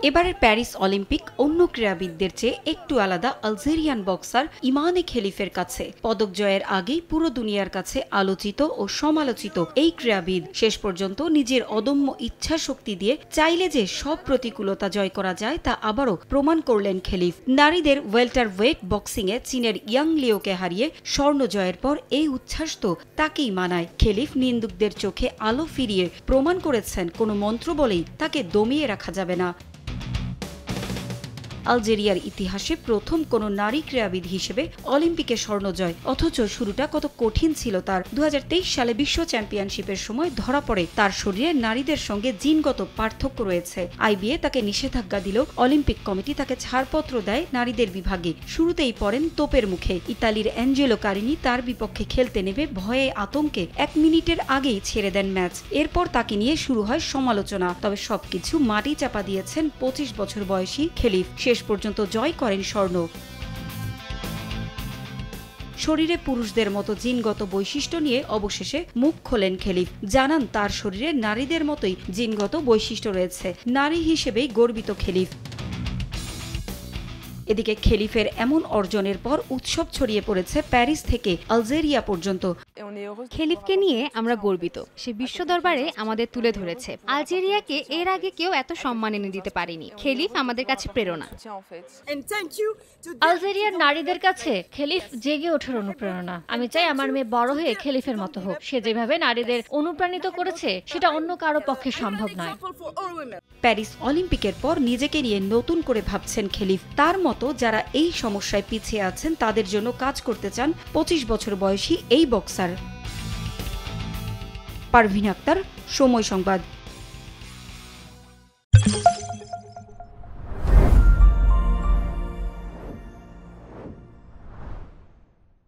এবারের Paris Olympic অন্য ক্রীড়াবিদদের চেয়ে একটু আলাদা আলজেরিয়ান বক্সার ইমানে খেলিফের কাছে। পদক জয়ের আগেই পুরো দুনিয়ার কাছে আলোচিত ও সমালোচিত এই ক্রীড়াবিদ শেষ পর্যন্ত নিজের অদম্য ইচ্ছা শক্তি দিয়ে চাইলে যে সব প্রতিকূলতা জয় করা যায় তা আবারও প্রমাণ করলেন খেলিফ। নারীদের ওয়েল্টার ওয়েট বক্সিংয়ে চীনের ইয়াং লিওকে হারিয়ে স্বর্ণ জয়ের পর এই উচ্ছ্বাস তো তাকেই মানায়। খেলিফ নিন্দুকদের চোখে আলো ফিরিয়ে প্রমাণ করেছেন কোনো মন্ত্র বলেই তাকে দমিয়ে রাখা যাবে না। আলজেরিয়ার ইতিহাসে প্রথম কোনো নারী ক্রীড়াবিদ হিসেবে অলিম্পিকে স্বর্ণ জয়, অথচ শুরুটা কত কঠিন ছিল তার। 2023 সালে বিশ্ব চ্যাম্পিয়নশিপের সময় ধরা পড়ে তার শরীরে নারীদের সঙ্গে জিনগত পার্থক্য রয়েছে। আইবিএ তাকে নিষেধাজ্ঞা দিল, অলিম্পিক কমিটি তাকে ছাড়পত্র দেয় নারীদের বিভাগে। শুরুতেই পড়েন তোপের মুখে। ইতালির অ্যাঞ্জেলো কারিনি তার বিপক্ষে খেলতে নেমে ভয়ে আতঙ্কে 1 মিনিটের আগেই ছেড়ে দেন ম্যাচ। এরপর তাকে নিয়ে শুরু হয় সমালোচনা, তবে সবকিছু মাটি চাপা দিয়েছেন 25 বছর বয়সী খেলিফ। শেষ পর্যন্ত জয় করেন স্বর্ণ। শরীরে পুরুষদের মতো জিনগত বৈশিষ্ট্য নিয়ে অবশেষে মুখ খোলেন খেলিফ। জানান তার শরীরে নারীদের মতোই জিনগত বৈশিষ্ট্য রয়েছে। নারী হিসেবেই গর্বিত খেলিফ। এদিকে খেলিফের এমন অর্জনের পর উৎসব ছড়িয়ে পড়েছে প্যারিস থেকে আলজেরিয়া পর্যন্ত। খেলিফকে নিয়ে আমরা গর্বিত। সে বিশ্ব দরবারে আমাদের তুলে ধরেছে। আলজেরিয়াকে এর আগে কেউ এত সম্মান এনে দিতে পারেনি। খেলিফ আমাদের কাছে প্রেরণা। আলজেরিয়ার নারীদের কাছে খেলিফ জেগে ওঠার অনুপ্রেরণা। আমি চাই আমার মেয়ে বড় হয়ে খেলিফের মতো হোক। সে যেভাবে নারীদের অনুপ্রাণিত করেছে সেটা অন্য কারো পক্ষে সম্ভব নয়। প্যারিস অলিম্পিকের পর নিজেকে নিয়ে নতুন করে ভাবছেন খেলিফ। তার মতো যারা এই সমস্যায় পিছিয়ে আছেন তাদের জন্য কাজ করতে চান 25 বছর বয়সী এই বক্সার। পারভিন আক্তার, সময় সংবাদ।